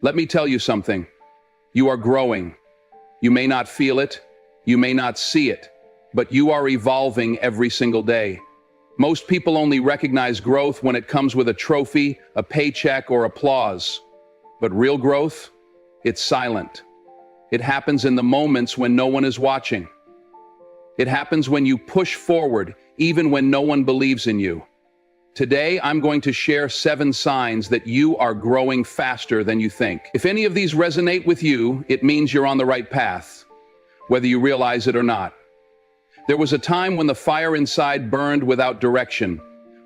Let me tell you something. You are growing. You may not feel it, you may not see it, but you are evolving every single day. Most people only recognize growth when it comes with a trophy, a paycheck, or applause. But real growth? It's silent. It happens in the moments when no one is watching. It happens when you push forward, even when no one believes in you. Today, I'm going to share 7 signs that you are growing faster than you think. If any of these resonate with you, it means you're on the right path, whether you realize it or not. There was a time when the fire inside burned without direction,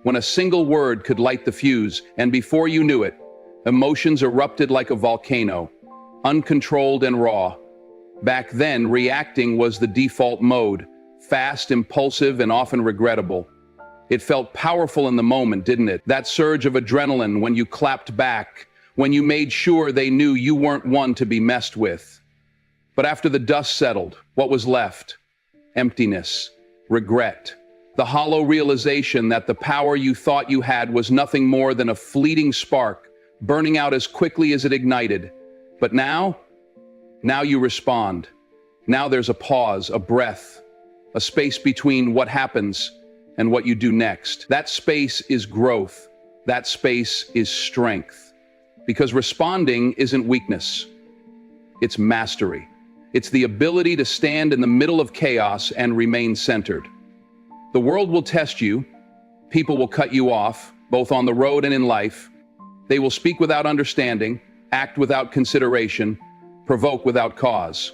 when a single word could light the fuse, and before you knew it, emotions erupted like a volcano, uncontrolled and raw. Back then, reacting was the default mode, fast, impulsive, and often regrettable. It felt powerful in the moment, didn't it? That surge of adrenaline when you clapped back, when you made sure they knew you weren't one to be messed with. But after the dust settled, what was left? Emptiness, regret, the hollow realization that the power you thought you had was nothing more than a fleeting spark, burning out as quickly as it ignited. But now you respond. Now there's a pause, a breath, a space between what happens and what you do next. That space is growth. That space is strength. Because responding isn't weakness. It's mastery. It's the ability to stand in the middle of chaos and remain centered. The world will test you. People will cut you off, both on the road and in life. They will speak without understanding, act without consideration, provoke without cause.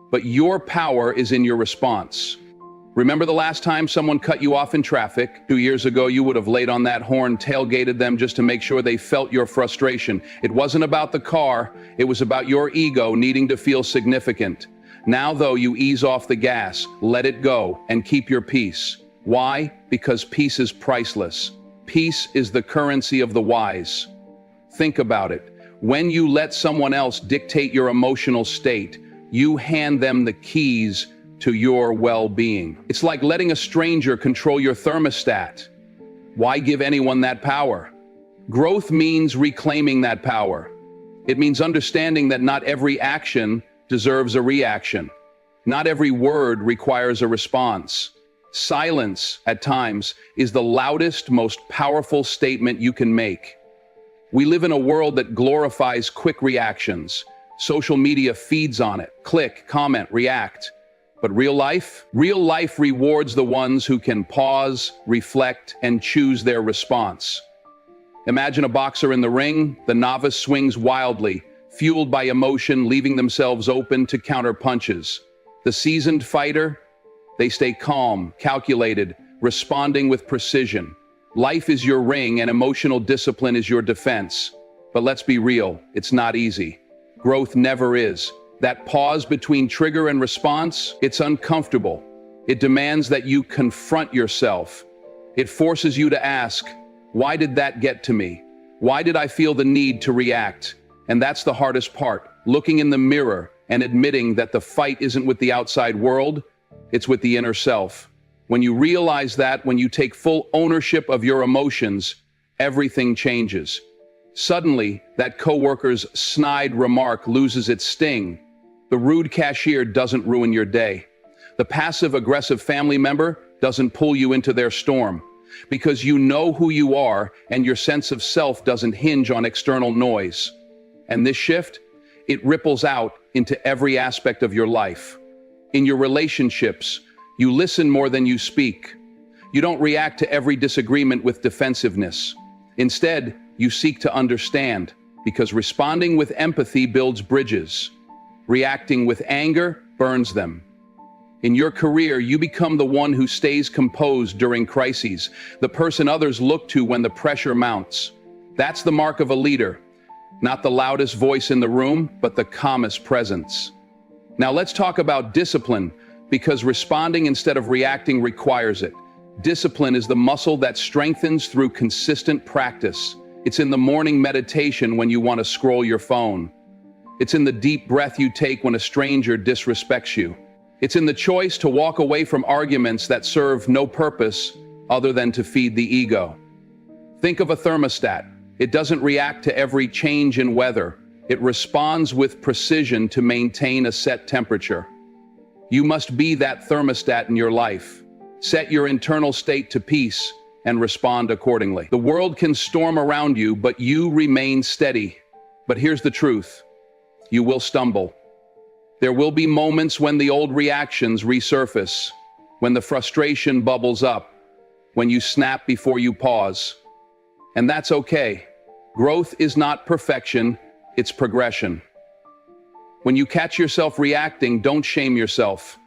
But your power is in your response. Remember the last time someone cut you off in traffic? 2 years ago, you would have laid on that horn, tailgated them just to make sure they felt your frustration. It wasn't about the car, it was about your ego needing to feel significant. Now, though, you ease off the gas, let it go, and keep your peace. Why? Because peace is priceless. Peace is the currency of the wise. Think about it. When you let someone else dictate your emotional state, you hand them the keys to your well-being. It's like letting a stranger control your thermostat. Why give anyone that power? Growth means reclaiming that power. It means understanding that not every action deserves a reaction. Not every word requires a response. Silence, at times, is the loudest, most powerful statement you can make. We live in a world that glorifies quick reactions. Social media feeds on it. Click, comment, react. But real life rewards the ones who can pause, reflect, and choose their response. Imagine a boxer in the ring. The novice swings wildly, fueled by emotion, leaving themselves open to counter punches. The seasoned fighter, they stay calm, calculated, responding with precision. Life is your ring and emotional discipline is your defense. But let's be real, it's not easy. Growth never is. That pause between trigger and response, it's uncomfortable. It demands that you confront yourself. It forces you to ask, why did that get to me? Why did I feel the need to react? And that's the hardest part, looking in the mirror and admitting that the fight isn't with the outside world, it's with the inner self. When you realize that, when you take full ownership of your emotions, everything changes. Suddenly, that coworker's snide remark loses its sting. The rude cashier doesn't ruin your day. The passive-aggressive family member doesn't pull you into their storm. Because you know who you are and your sense of self doesn't hinge on external noise. And this shift, it ripples out into every aspect of your life. In your relationships, you listen more than you speak. You don't react to every disagreement with defensiveness. Instead, you seek to understand, because responding with empathy builds bridges. Reacting with anger burns them. In your career, you become the one who stays composed during crises, the person others look to when the pressure mounts. That's the mark of a leader. Not the loudest voice in the room, but the calmest presence. Now let's talk about discipline, because responding instead of reacting requires it. Discipline is the muscle that strengthens through consistent practice. It's in the morning meditation when you want to scroll your phone. It's in the deep breath you take when a stranger disrespects you. It's in the choice to walk away from arguments that serve no purpose other than to feed the ego. Think of a thermostat. It doesn't react to every change in weather. It responds with precision to maintain a set temperature. You must be that thermostat in your life. Set your internal state to peace and respond accordingly. The world can storm around you, but you remain steady. But here's the truth. You will stumble. There will be moments when the old reactions resurface, when the frustration bubbles up, when you snap before you pause. And that's okay. Growth is not perfection, it's progression. When you catch yourself reacting, don't shame yourself.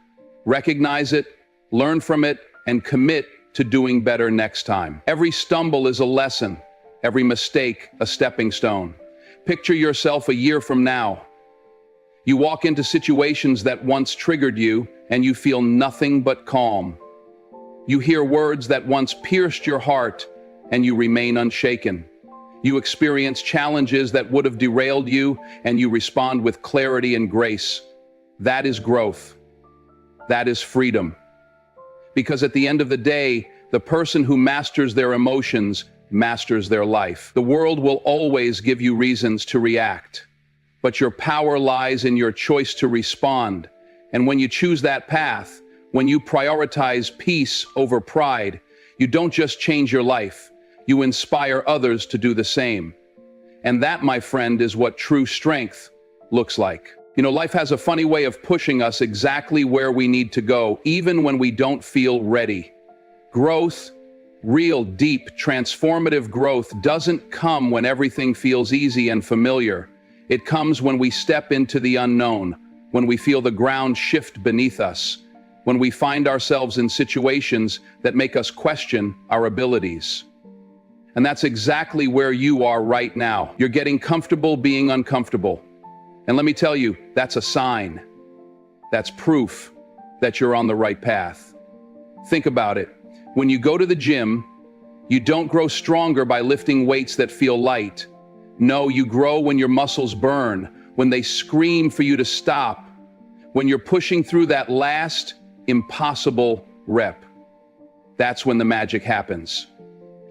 Recognize it, learn from it, and commit to doing better next time. Every stumble is a lesson, every mistake a stepping stone. Picture yourself a year from now. You walk into situations that once triggered you, and you feel nothing but calm. You hear words that once pierced your heart, and you remain unshaken. You experience challenges that would have derailed you, and you respond with clarity and grace. That is growth. That is freedom. Because at the end of the day, the person who masters their emotions masters their life. The world will always give you reasons to react, but your power lies in your choice to respond. And when you choose that path, when you prioritize peace over pride, you don't just change your life, you inspire others to do the same. And that, my friend, is what true strength looks like. You know, life has a funny way of pushing us exactly where we need to go, even when we don't feel ready. Growth, real, deep, transformative growth doesn't come when everything feels easy and familiar. It comes when we step into the unknown, when we feel the ground shift beneath us, when we find ourselves in situations that make us question our abilities. And that's exactly where you are right now. You're getting comfortable being uncomfortable. And let me tell you, that's a sign. That's proof that you're on the right path. Think about it. When you go to the gym, you don't grow stronger by lifting weights that feel light. No, you grow when your muscles burn, when they scream for you to stop, when you're pushing through that last impossible rep. That's when the magic happens.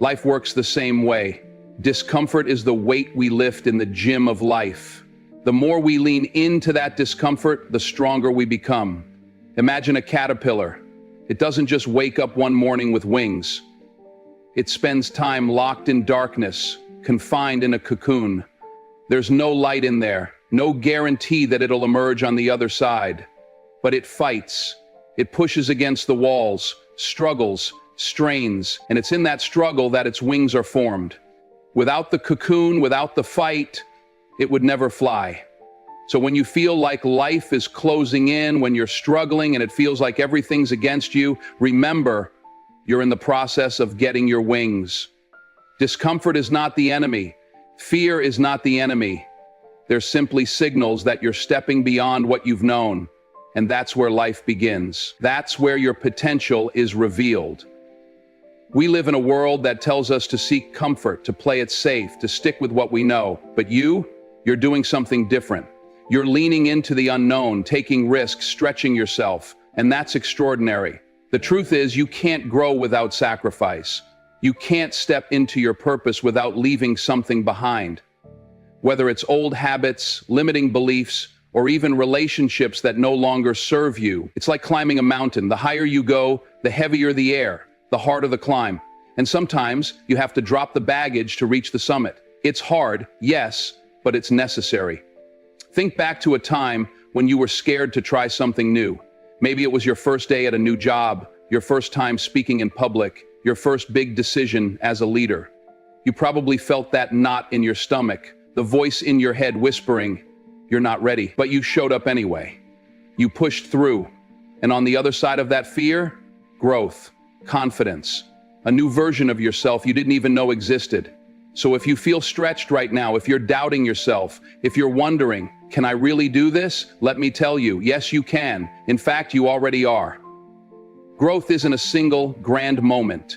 Life works the same way. Discomfort is the weight we lift in the gym of life. The more we lean into that discomfort, the stronger we become. Imagine a caterpillar. It doesn't just wake up one morning with wings. It spends time locked in darkness, confined in a cocoon. There's no light in there, no guarantee that it'll emerge on the other side. But it fights. It pushes against the walls, struggles, strains, and it's in that struggle that its wings are formed. Without the cocoon, without the fight, it would never fly. So when you feel like life is closing in, when you're struggling and it feels like everything's against you, remember, you're in the process of getting your wings. Discomfort is not the enemy. Fear is not the enemy. They're simply signals that you're stepping beyond what you've known. And that's where life begins. That's where your potential is revealed. We live in a world that tells us to seek comfort, to play it safe, to stick with what we know. But you're doing something different. You're leaning into the unknown, taking risks, stretching yourself, and that's extraordinary. The truth is, you can't grow without sacrifice. You can't step into your purpose without leaving something behind. Whether it's old habits, limiting beliefs, or even relationships that no longer serve you. It's like climbing a mountain. The higher you go, the heavier the air, the harder the climb. And sometimes you have to drop the baggage to reach the summit. It's hard, yes, but it's necessary. Think back to a time when you were scared to try something new. Maybe it was your first day at a new job, your first time speaking in public, your first big decision as a leader. You probably felt that knot in your stomach, the voice in your head whispering, "You're not ready," but you showed up anyway. You pushed through. And on the other side of that fear, growth, confidence, a new version of yourself you didn't even know existed. So if you feel stretched right now, if you're doubting yourself, if you're wondering, can I really do this? Let me tell you, yes, you can. In fact, you already are. Growth isn't a single grand moment.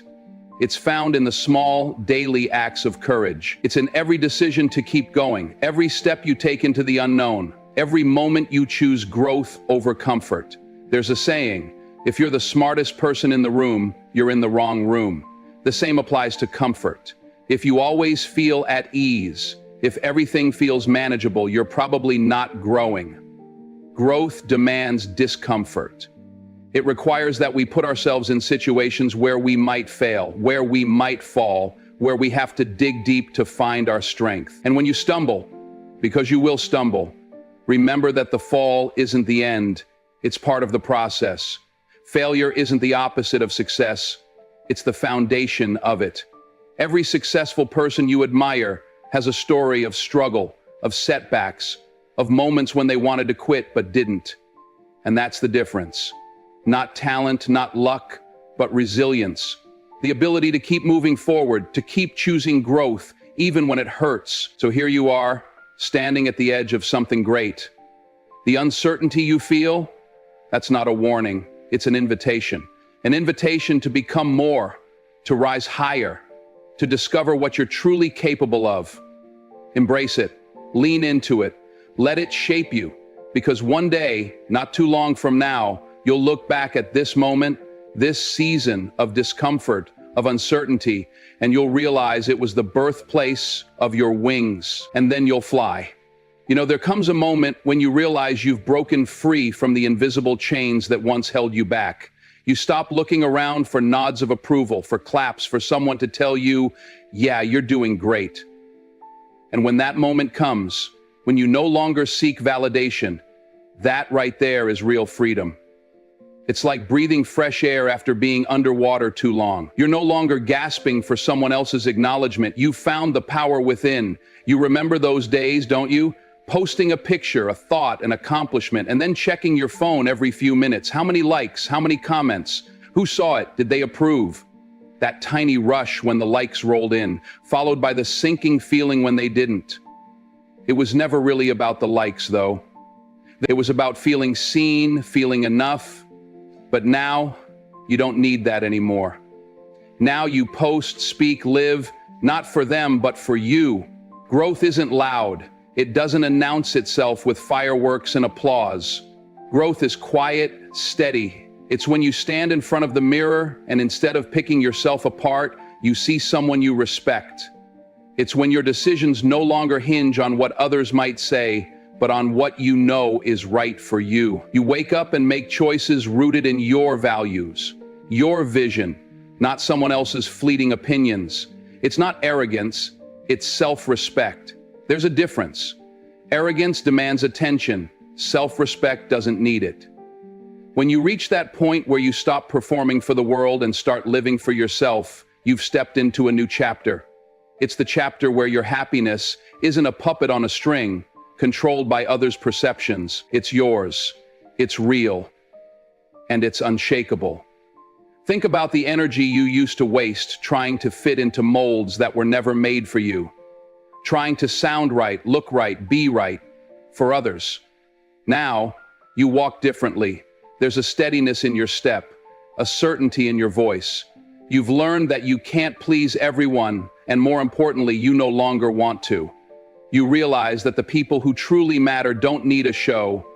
It's found in the small, daily acts of courage. It's in every decision to keep going, every step you take into the unknown, every moment you choose growth over comfort. There's a saying, if you're the smartest person in the room, you're in the wrong room. The same applies to comfort. If you always feel at ease, If everything feels manageable, you're probably not growing. Growth demands discomfort. It requires that we put ourselves in situations where we might fail, where we might fall, where we have to dig deep to find our strength. And when you stumble, because you will stumble, remember that the fall isn't the end, it's part of the process. Failure isn't the opposite of success, it's the foundation of it. Every successful person you admire has a story of struggle, of setbacks, of moments when they wanted to quit but didn't. And that's the difference. Not talent, not luck, but resilience. The ability to keep moving forward, to keep choosing growth, even when it hurts. So here you are, standing at the edge of something great. The uncertainty you feel, that's not a warning, it's an invitation. An invitation to become more, to rise higher, to discover what you're truly capable of. Embrace it, lean into it, let it shape you, because one day, not too long from now, you'll look back at this moment, this season of discomfort, of uncertainty, and you'll realize it was the birthplace of your wings, and then you'll fly. You know, there comes a moment when you realize you've broken free from the invisible chains that once held you back. You stop looking around for nods of approval, for claps, for someone to tell you, yeah, you're doing great. And when that moment comes, when you no longer seek validation, that right there is real freedom. It's like breathing fresh air after being underwater too long. You're no longer gasping for someone else's acknowledgement. You found the power within. You remember those days, don't you? Posting a picture, a thought, an accomplishment, and then checking your phone every few minutes. How many likes? How many comments? Who saw it? Did they approve? That tiny rush when the likes rolled in, followed by the sinking feeling when they didn't. It was never really about the likes, though. It was about feeling seen, feeling enough. But now, you don't need that anymore. Now you post, speak, live, not for them, but for you. Growth isn't loud. It doesn't announce itself with fireworks and applause. Growth is quiet, steady. It's when you stand in front of the mirror and instead of picking yourself apart, you see someone you respect. It's when your decisions no longer hinge on what others might say, but on what you know is right for you. You wake up and make choices rooted in your values, your vision, not someone else's fleeting opinions. It's not arrogance, it's self-respect. There's a difference. Arrogance demands attention. Self-respect doesn't need it. When you reach that point where you stop performing for the world and start living for yourself, you've stepped into a new chapter. It's the chapter where your happiness isn't a puppet on a string, controlled by others' perceptions. It's yours. It's real. And it's unshakable. Think about the energy you used to waste trying to fit into molds that were never made for you. Trying to sound right, look right, be right for others. Now, you walk differently. There's a steadiness in your step, a certainty in your voice. You've learned that you can't please everyone, and more importantly, you no longer want to. You realize that the people who truly matter don't need a show.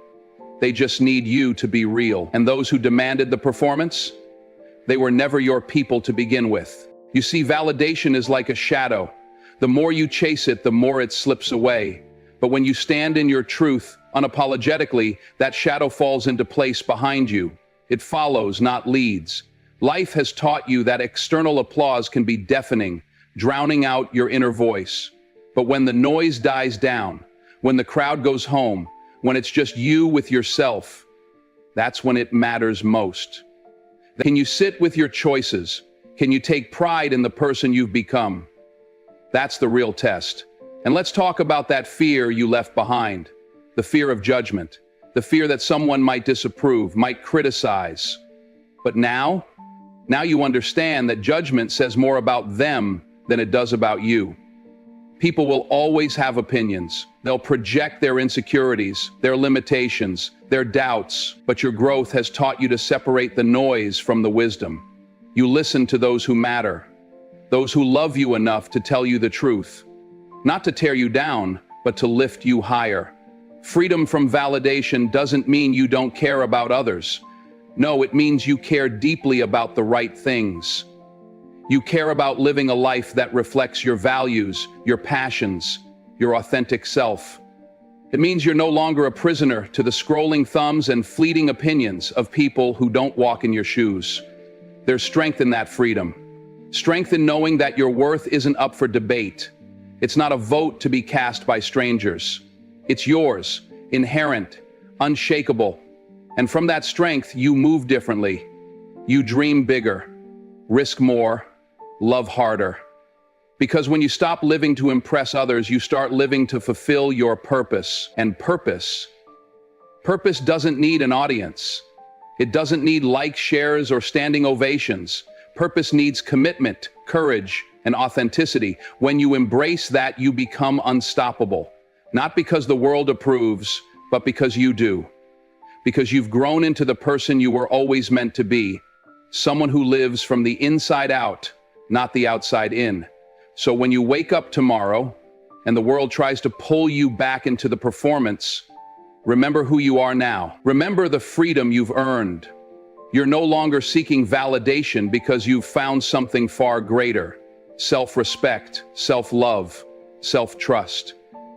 They just need you to be real. And those who demanded the performance, they were never your people to begin with. You see, validation is like a shadow. The more you chase it, the more it slips away. But when you stand in your truth, unapologetically, that shadow falls into place behind you. It follows, not leads. Life has taught you that external applause can be deafening, drowning out your inner voice. But when the noise dies down, when the crowd goes home, when it's just you with yourself, that's when it matters most. Can you sit with your choices? Can you take pride in the person you've become? That's the real test. And let's talk about that fear you left behind. The fear of judgment. The fear that someone might disapprove, might criticize. But now you understand that judgment says more about them than it does about you. People will always have opinions. They'll project their insecurities, their limitations, their doubts. But your growth has taught you to separate the noise from the wisdom. You listen to those who matter. Those who love you enough to tell you the truth. Not to tear you down, but to lift you higher. Freedom from validation doesn't mean you don't care about others. No, it means you care deeply about the right things. You care about living a life that reflects your values, your passions, your authentic self. It means you're no longer a prisoner to the scrolling thumbs and fleeting opinions of people who don't walk in your shoes. There's strength in that freedom. Strength in knowing that your worth isn't up for debate. It's not a vote to be cast by strangers. It's yours, inherent, unshakable. And from that strength, you move differently. You dream bigger, risk more, love harder. Because when you stop living to impress others, you start living to fulfill your purpose. And purpose doesn't need an audience. It doesn't need likes, shares, or standing ovations. Purpose needs commitment, courage, and authenticity. When you embrace that, you become unstoppable. Not because the world approves, but because you do. Because you've grown into the person you were always meant to be. Someone who lives from the inside out, not the outside in. So when you wake up tomorrow and the world tries to pull you back into the performance, remember who you are now. Remember the freedom you've earned. You're no longer seeking validation because you've found something far greater: self-respect, self-love, self-trust.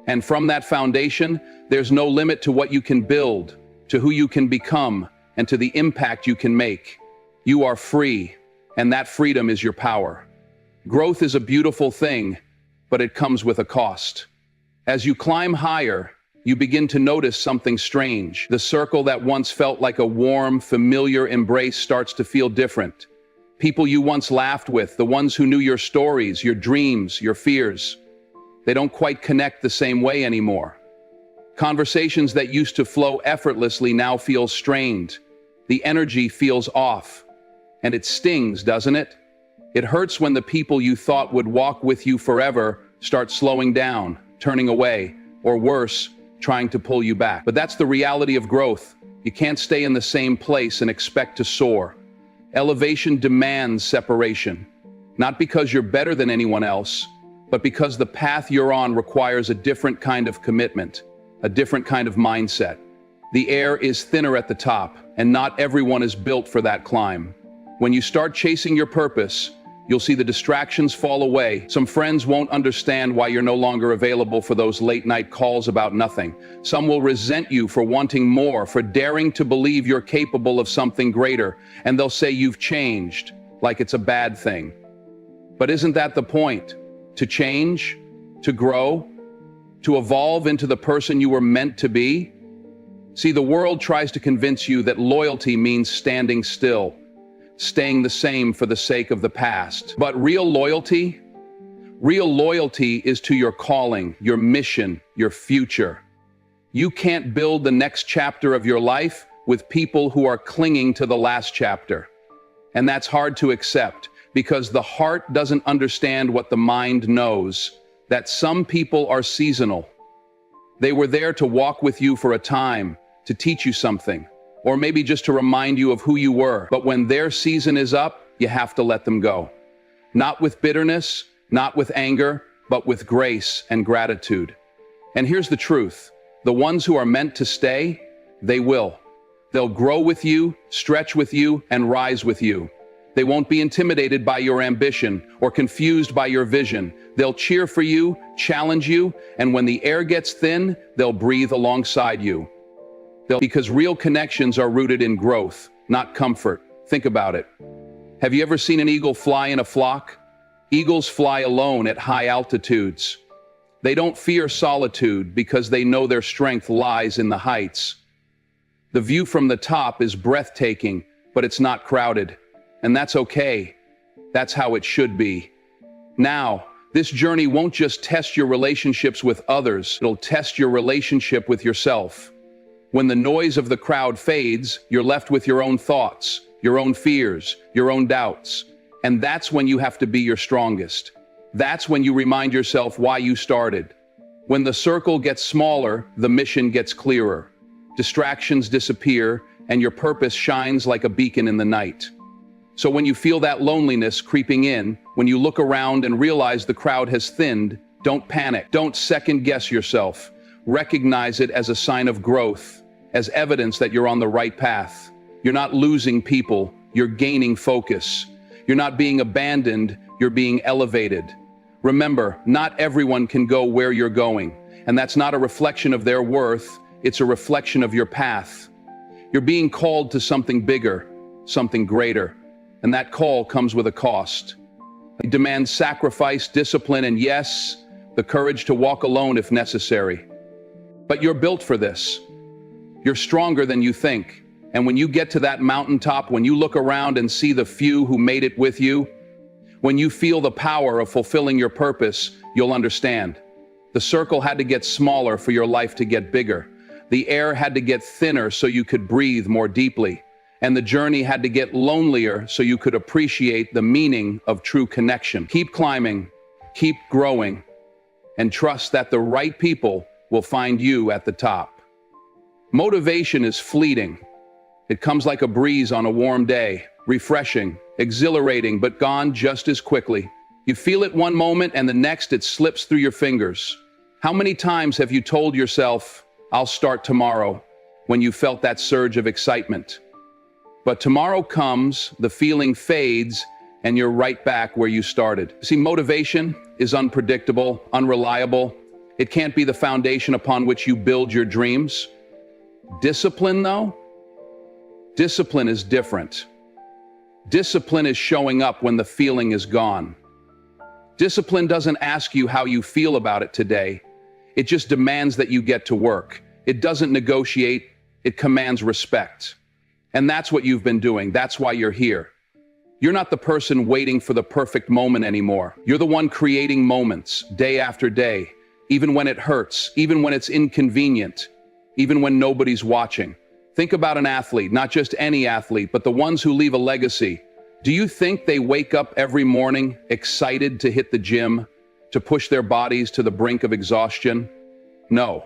And from that foundation, there's no limit to what you can build, to who you can become, and to the impact you can make. You are free, and that freedom is your power. Growth is a beautiful thing, but it comes with a cost. As you climb higher, you begin to notice something strange. The circle that once felt like a warm, familiar embrace starts to feel different. People you once laughed with, the ones who knew your stories, your dreams, your fears, they don't quite connect the same way anymore. Conversations that used to flow effortlessly now feel strained. The energy feels off. And it stings, doesn't it? It hurts when the people you thought would walk with you forever start slowing down, turning away, or worse, trying to pull you back. But that's the reality of growth. You can't stay in the same place and expect to soar. Elevation demands separation. Not because you're better than anyone else, but because the path you're on requires a different kind of commitment, a different kind of mindset. The air is thinner at the top, and not everyone is built for that climb. When you start chasing your purpose, you'll see the distractions fall away. Some friends won't understand why you're no longer available for those late-night calls about nothing. Some will resent you for wanting more, for daring to believe you're capable of something greater, and they'll say you've changed, like it's a bad thing. But isn't that the point? To change, to grow, to evolve into the person you were meant to be? See, the world tries to convince you that loyalty means standing still, staying the same for the sake of the past. But real loyalty is to your calling, your mission, your future. You can't build the next chapter of your life with people who are clinging to the last chapter. And that's hard to accept, because the heart doesn't understand what the mind knows, that some people are seasonal. They were there to walk with you for a time, to teach you something, or maybe just to remind you of who you were. But when their season is up, you have to let them go. Not with bitterness, not with anger, but with grace and gratitude. And here's the truth. The ones who are meant to stay, they will. They'll grow with you, stretch with you, and rise with you. They won't be intimidated by your ambition or confused by your vision. They'll cheer for you, challenge you, and when the air gets thin, they'll breathe alongside you. Because real connections are rooted in growth, not comfort. Think about it. Have you ever seen an eagle fly in a flock? Eagles fly alone at high altitudes. They don't fear solitude because they know their strength lies in the heights. The view from the top is breathtaking, but it's not crowded. And that's okay. That's how it should be. Now, this journey won't just test your relationships with others, it'll test your relationship with yourself. When the noise of the crowd fades, you're left with your own thoughts, your own fears, your own doubts. And that's when you have to be your strongest. That's when you remind yourself why you started. When the circle gets smaller, the mission gets clearer. Distractions disappear, and your purpose shines like a beacon in the night. So when you feel that loneliness creeping in, when you look around and realize the crowd has thinned, don't panic. Don't second-guess yourself. Recognize it as a sign of growth, as evidence that you're on the right path. You're not losing people, you're gaining focus. You're not being abandoned, you're being elevated. Remember, not everyone can go where you're going, and that's not a reflection of their worth, it's a reflection of your path. You're being called to something bigger, something greater, and that call comes with a cost. It demands sacrifice, discipline, and yes, the courage to walk alone if necessary. But you're built for this. You're stronger than you think, and when you get to that mountaintop, when you look around and see the few who made it with you, when you feel the power of fulfilling your purpose, you'll understand. The circle had to get smaller for your life to get bigger. The air had to get thinner so you could breathe more deeply. And the journey had to get lonelier so you could appreciate the meaning of true connection. Keep climbing, keep growing, and trust that the right people will find you at the top. Motivation is fleeting. It comes like a breeze on a warm day, refreshing, exhilarating, but gone just as quickly. You feel it one moment and the next it slips through your fingers. How many times have you told yourself, "I'll start tomorrow," when you felt that surge of excitement? But tomorrow comes, the feeling fades, and you're right back where you started. See, motivation is unpredictable, unreliable. It can't be the foundation upon which you build your dreams. Discipline, though? Discipline is different. Discipline is showing up when the feeling is gone. Discipline doesn't ask you how you feel about it today. It just demands that you get to work. It doesn't negotiate, it commands respect. And that's what you've been doing. That's why you're here. You're not the person waiting for the perfect moment anymore. You're the one creating moments, day after day, even when it hurts, even when it's inconvenient, even when nobody's watching. Think about an athlete, not just any athlete, but the ones who leave a legacy. Do you think they wake up every morning excited to hit the gym, to push their bodies to the brink of exhaustion? No.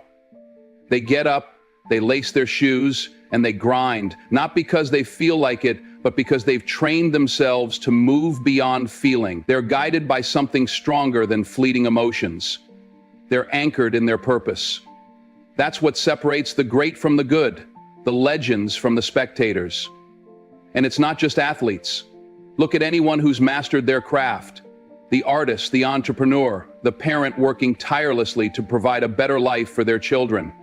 They get up, they lace their shoes, and they grind, not because they feel like it, but because they've trained themselves to move beyond feeling. They're guided by something stronger than fleeting emotions. They're anchored in their purpose. That's what separates the great from the good, the legends from the spectators. And it's not just athletes. Look at anyone who's mastered their craft. The artist, the entrepreneur, the parent working tirelessly to provide a better life for their children.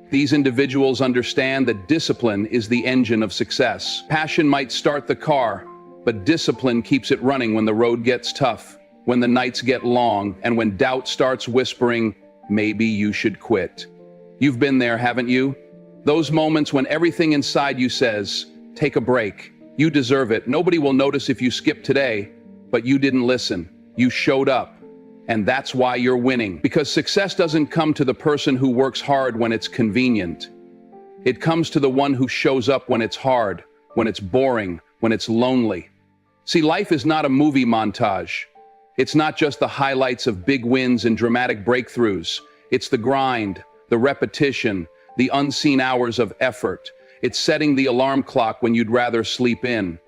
These individuals understand that discipline is the engine of success. Passion might start the car, but discipline keeps it running when the road gets tough, when the nights get long, and when doubt starts whispering, maybe you should quit. You've been there, haven't you? Those moments when everything inside you says, take a break. You deserve it. Nobody will notice if you skip today, but you didn't listen. You showed up. And that's why you're winning. Because success doesn't come to the person who works hard when it's convenient. It comes to the one who shows up when it's hard, when it's boring, when it's lonely. See, life is not a movie montage. It's not just the highlights of big wins and dramatic breakthroughs. It's the grind, the repetition, the unseen hours of effort. It's setting the alarm clock when you'd rather sleep in.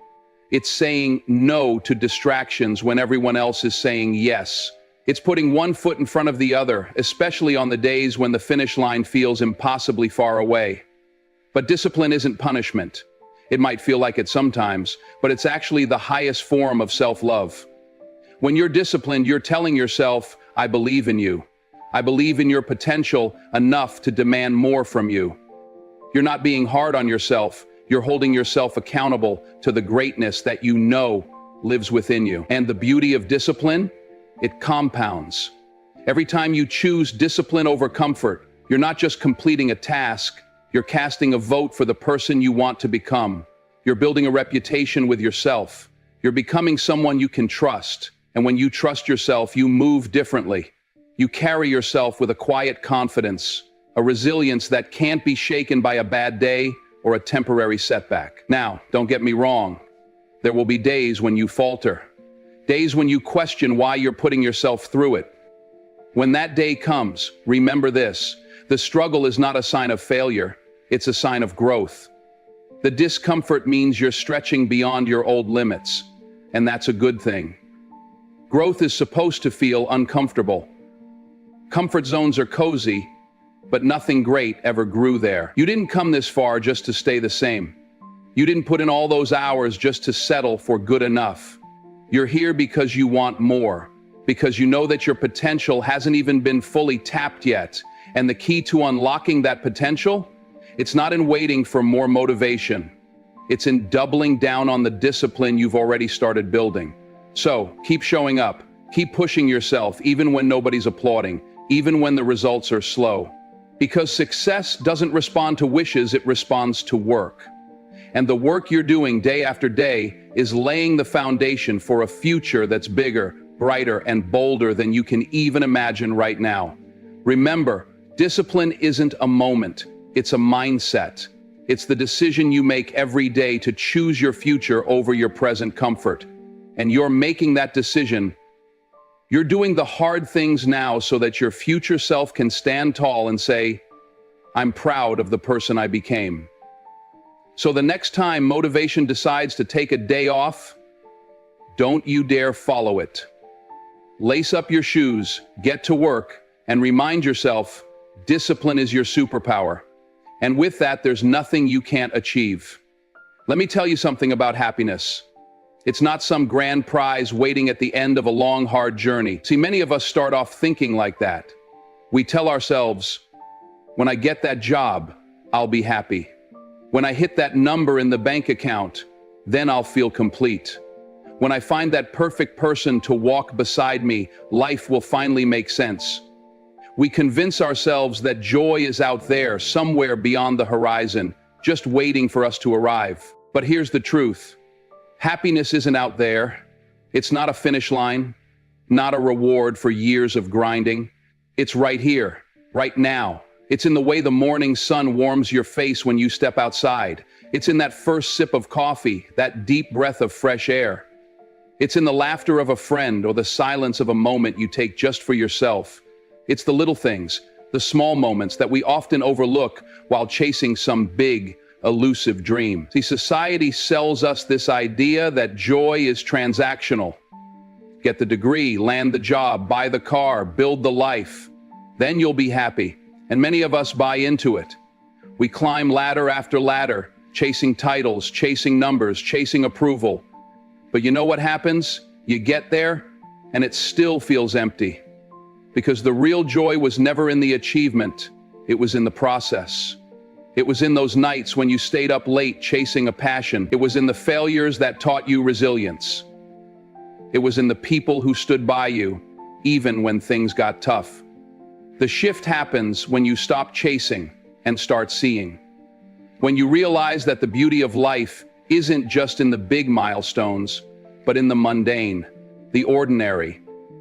It's saying no to distractions when everyone else is saying yes. It's putting one foot in front of the other, especially on the days when the finish line feels impossibly far away. But discipline isn't punishment. It might feel like it sometimes, but it's actually the highest form of self-love. When you're disciplined, you're telling yourself, I believe in you. I believe in your potential enough to demand more from you. You're not being hard on yourself. You're holding yourself accountable to the greatness that you know lives within you. And the beauty of discipline? It compounds. Every time you choose discipline over comfort, you're not just completing a task, you're casting a vote for the person you want to become. You're building a reputation with yourself. You're becoming someone you can trust. And when you trust yourself, you move differently. You carry yourself with a quiet confidence, a resilience that can't be shaken by a bad day or a temporary setback. Now, don't get me wrong. There will be days when you falter. Days when you question why you're putting yourself through it. When that day comes, remember this: the struggle is not a sign of failure, it's a sign of growth. The discomfort means you're stretching beyond your old limits, and that's a good thing. Growth is supposed to feel uncomfortable. Comfort zones are cozy, but nothing great ever grew there. You didn't come this far just to stay the same. You didn't put in all those hours just to settle for good enough. You're here because you want more, because you know that your potential hasn't even been fully tapped yet. And the key to unlocking that potential? It's not in waiting for more motivation. It's in doubling down on the discipline you've already started building. So, keep showing up. Keep pushing yourself, even when nobody's applauding, even when the results are slow. Because success doesn't respond to wishes, it responds to work. And the work you're doing day after day is laying the foundation for a future that's bigger, brighter, and bolder than you can even imagine right now. Remember, discipline isn't a moment, it's a mindset. It's the decision you make every day to choose your future over your present comfort. And you're making that decision. You're doing the hard things now so that your future self can stand tall and say, I'm proud of the person I became. So the next time motivation decides to take a day off, don't you dare follow it. Lace up your shoes, get to work, and remind yourself, discipline is your superpower. And with that, there's nothing you can't achieve. Let me tell you something about happiness. It's not some grand prize waiting at the end of a long, hard journey. See, many of us start off thinking like that. We tell ourselves, when I get that job, I'll be happy. When I hit that number in the bank account, then I'll feel complete. When I find that perfect person to walk beside me, life will finally make sense. We convince ourselves that joy is out there, somewhere beyond the horizon, just waiting for us to arrive. But here's the truth. Happiness isn't out there. It's not a finish line, not a reward for years of grinding. It's right here, right now. It's in the way the morning sun warms your face when you step outside. It's in that first sip of coffee, that deep breath of fresh air. It's in the laughter of a friend or the silence of a moment you take just for yourself. It's the little things, the small moments that we often overlook while chasing some big, elusive dream. See, society sells us this idea that joy is transactional. Get the degree, land the job, buy the car, build the life. Then you'll be happy. And many of us buy into it. We climb ladder after ladder, chasing titles, chasing numbers, chasing approval. But you know what happens? You get there, and it still feels empty. Because the real joy was never in the achievement, it was in the process. It was in those nights when you stayed up late chasing a passion. It was in the failures that taught you resilience. It was in the people who stood by you, even when things got tough. The shift happens when you stop chasing and start seeing. When you realize that the beauty of life isn't just in the big milestones, but in the mundane, the ordinary.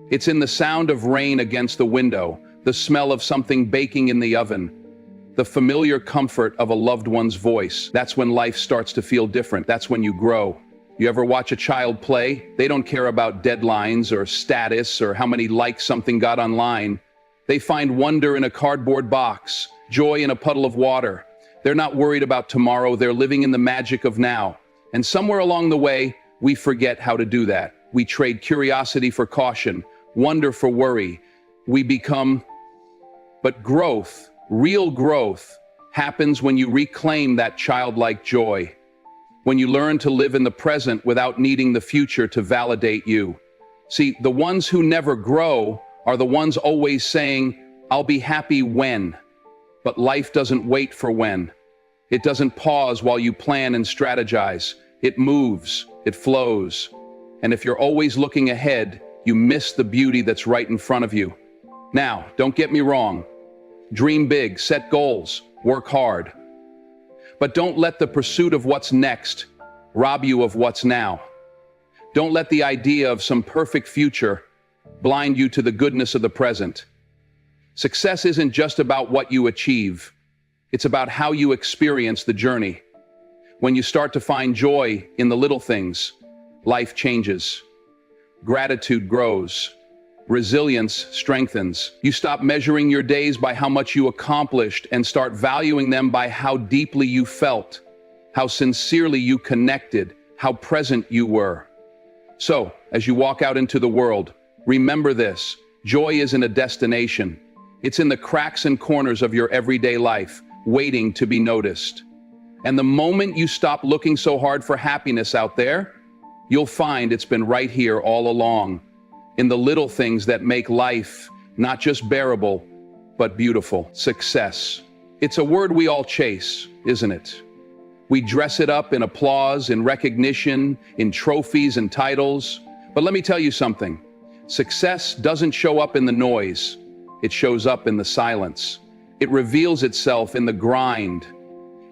It's in the sound of rain against the window, the smell of something baking in the oven, the familiar comfort of a loved one's voice. That's when life starts to feel different. That's when you grow. You ever watch a child play? They don't care about deadlines or status or how many likes something got online. They find wonder in a cardboard box, joy in a puddle of water. They're not worried about tomorrow. They're living in the magic of now. And somewhere along the way, we forget how to do that. We trade curiosity for caution, wonder for worry. But growth, real growth, happens when you reclaim that childlike joy. When you learn to live in the present without needing the future to validate you. See, the ones who never grow are the ones always saying, I'll be happy when. But life doesn't wait for when. It doesn't pause while you plan and strategize. It moves, it flows. And if you're always looking ahead, you miss the beauty that's right in front of you. Now, don't get me wrong. Dream big, set goals, work hard. But don't let the pursuit of what's next rob you of what's now. Don't let the idea of some perfect future blind you to the goodness of the present. Success isn't just about what you achieve. It's about how you experience the journey. When you start to find joy in the little things, life changes. Gratitude grows. Resilience strengthens. You stop measuring your days by how much you accomplished and start valuing them by how deeply you felt, how sincerely you connected, how present you were. So, as you walk out into the world, remember this: joy isn't a destination. It's in the cracks and corners of your everyday life, waiting to be noticed. And the moment you stop looking so hard for happiness out there, you'll find it's been right here all along. in the little things that make life not just bearable, but beautiful. Success. It's a word we all chase, isn't it? We dress it up in applause, in recognition, in trophies and titles. But let me tell you something. Success doesn't show up in the noise. It shows up in the silence. It reveals itself in the grind,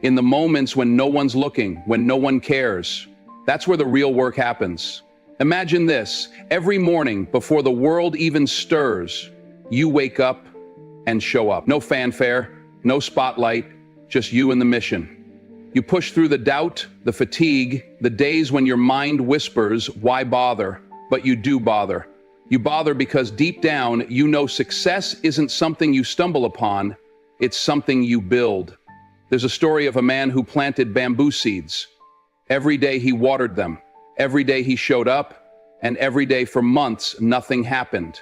in the moments when no one's looking, when no one cares. That's where the real work happens. Imagine this. Every morning, before the world even stirs, you wake up and show up. No fanfare, no spotlight, just you and the mission. You push through the doubt, the fatigue, the days when your mind whispers, why bother? But you do bother. You bother because deep down, you know success isn't something you stumble upon, it's something you build. There's a story of a man who planted bamboo seeds. Every day he watered them. Every day he showed up, and every day for months, nothing happened.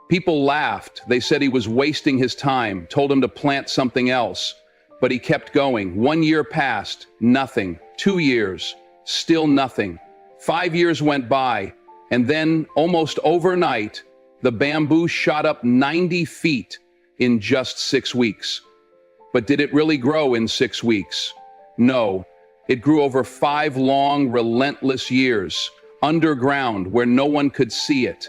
People laughed. They said he was wasting his time, told him to plant something else. But he kept going. 1 year passed, nothing. 2 years, still nothing. 5 years went by, and then, almost overnight, the bamboo shot up 90 feet in just 6 weeks. But did it really grow in 6 weeks? No. It grew over 5 long, relentless years, underground, where no one could see it.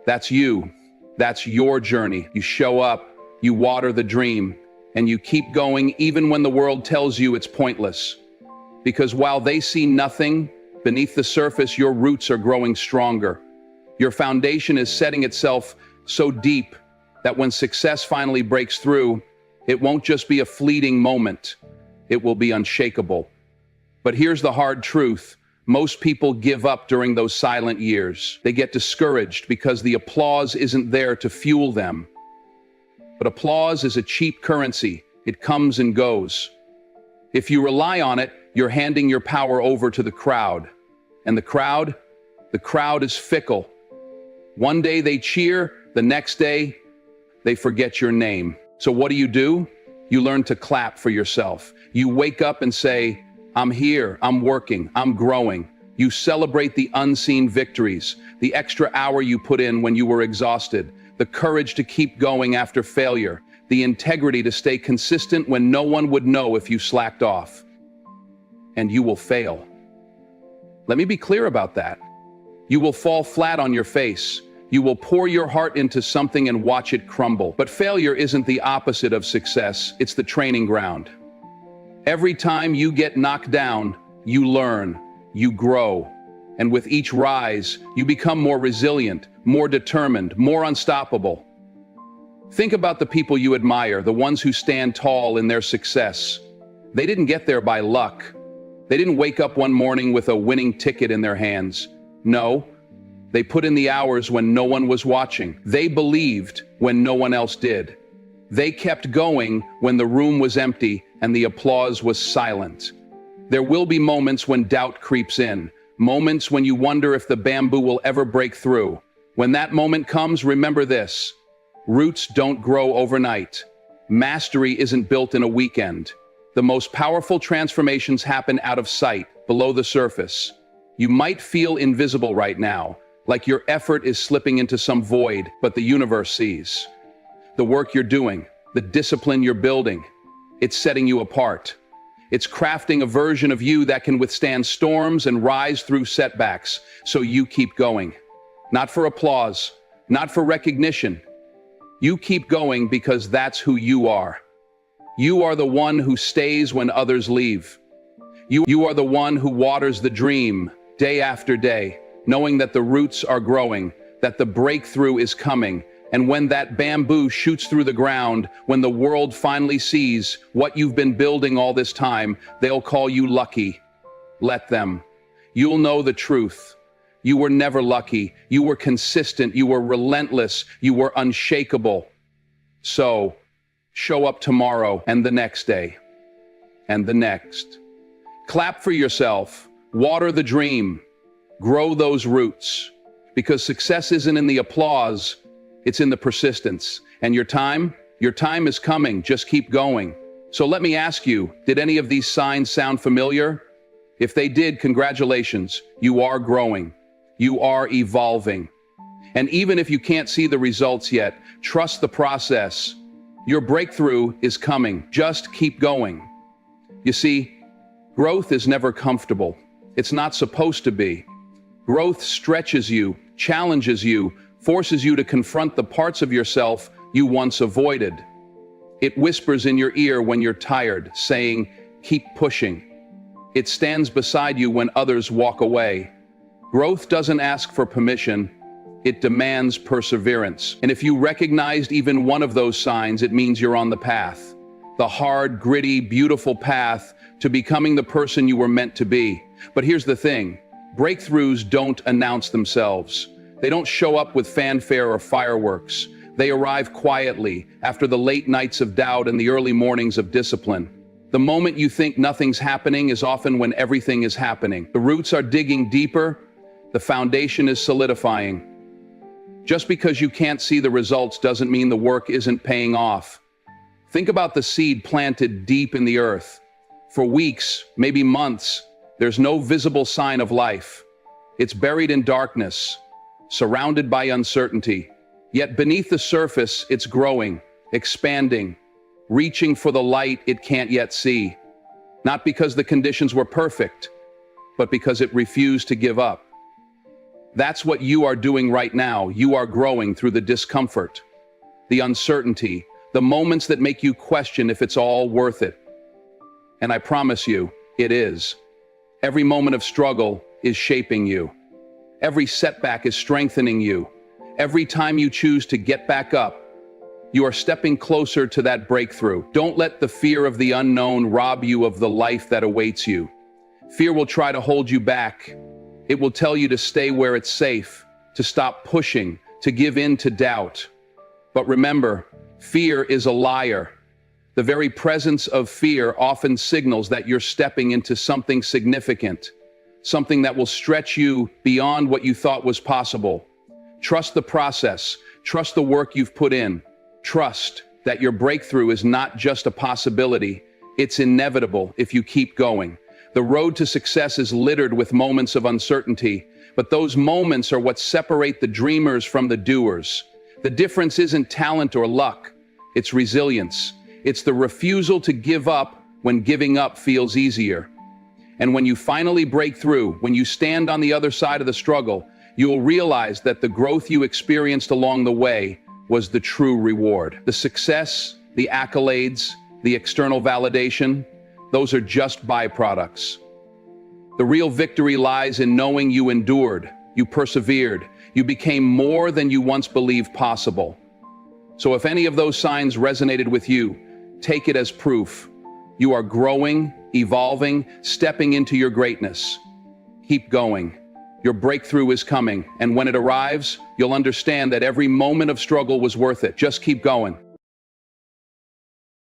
That's you. That's your journey. You show up, you water the dream, and you keep going even when the world tells you it's pointless. Because while they see nothing, beneath the surface, your roots are growing stronger. Your foundation is setting itself so deep that when success finally breaks through, it won't just be a fleeting moment. It will be unshakable. But here's the hard truth. Most people give up during those silent years. They get discouraged because the applause isn't there to fuel them. But applause is a cheap currency. It comes and goes. If you rely on it, you're handing your power over to the crowd. And the crowd is fickle. One day they cheer, the next day they forget your name. So what do? You learn to clap for yourself. You wake up and say, I'm here, I'm working, I'm growing. You celebrate the unseen victories, the extra hour you put in when you were exhausted, the courage to keep going after failure, the integrity to stay consistent when no one would know if you slacked off. And you will fail. Let me be clear about that. You will fall flat on your face. You will pour your heart into something and watch it crumble. But failure isn't the opposite of success, it's the training ground. Every time you get knocked down, you learn, you grow. And with each rise, you become more resilient, more determined, more unstoppable. Think about the people you admire, the ones who stand tall in their success. They didn't get there by luck. They didn't wake up one morning with a winning ticket in their hands. No, they put in the hours when no one was watching. They believed when no one else did. They kept going when the room was empty and the applause was silent. There will be moments when doubt creeps in, moments when you wonder if the bamboo will ever break through. When that moment comes, remember this: roots don't grow overnight. Mastery isn't built in a weekend. The most powerful transformations happen out of sight, below the surface. You might feel invisible right now, like your effort is slipping into some void, but the universe sees. The work you're doing, the discipline you're building, it's setting you apart. It's crafting a version of you that can withstand storms and rise through setbacks, so you keep going. Not for applause, not for recognition. You keep going because that's who you are. You are the one who stays when others leave. You are the one who waters the dream day after day, knowing that the roots are growing, that the breakthrough is coming. And when that bamboo shoots through the ground, when the world finally sees what you've been building all this time, they'll call you lucky. Let them. You'll know the truth. You were never lucky. You were consistent. You were relentless. You were unshakable. So, show up tomorrow and the next day and the next. Clap for yourself. Water the dream. Grow those roots. Because success isn't in the applause. It's in the persistence. And your time is coming. Just keep going. So let me ask you, did any of these signs sound familiar? If they did, congratulations. You are growing. You are evolving. And even if you can't see the results yet, trust the process. Your breakthrough is coming. Just keep going. You see, growth is never comfortable. It's not supposed to be. Growth stretches you, challenges you, forces you to confront the parts of yourself you once avoided. It whispers in your ear when you're tired, saying, "Keep pushing." It stands beside you when others walk away. Growth doesn't ask for permission. It demands perseverance. And if you recognized even one of those signs, it means you're on the path. The hard, gritty, beautiful path to becoming the person you were meant to be. But here's the thing. Breakthroughs don't announce themselves. They don't show up with fanfare or fireworks. They arrive quietly, after the late nights of doubt and the early mornings of discipline. The moment you think nothing's happening is often when everything is happening. The roots are digging deeper, the foundation is solidifying. Just because you can't see the results doesn't mean the work isn't paying off. Think about the seed planted deep in the earth. For weeks, maybe months, there's no visible sign of life. It's buried in darkness, surrounded by uncertainty. Yet beneath the surface, it's growing, expanding, reaching for the light it can't yet see. Not because the conditions were perfect, but because it refused to give up. That's what you are doing right now. You are growing through the discomfort, the uncertainty, the moments that make you question if it's all worth it. And I promise you, it is. Every moment of struggle is shaping you. Every setback is strengthening you. Every time you choose to get back up, you are stepping closer to that breakthrough. Don't let the fear of the unknown rob you of the life that awaits you. Fear will try to hold you back. It will tell you to stay where it's safe, to stop pushing, to give in to doubt. But remember, fear is a liar. The very presence of fear often signals that you're stepping into something significant, something that will stretch you beyond what you thought was possible. Trust the process. Trust the work you've put in. Trust that your breakthrough is not just a possibility, it's inevitable if you keep going. The road to success is littered with moments of uncertainty, but those moments are what separate the dreamers from the doers. The difference isn't talent or luck, it's resilience. It's the refusal to give up when giving up feels easier. And when you finally break through, when you stand on the other side of the struggle, you will realize that the growth you experienced along the way was the true reward. The success, the accolades, the external validation, those are just byproducts. The real victory lies in knowing you endured, you persevered, you became more than you once believed possible. So if any of those signs resonated with you, take it as proof. You are growing, evolving, stepping into your greatness. Keep going. Your breakthrough is coming, and when it arrives, you'll understand that every moment of struggle was worth it. Just keep going.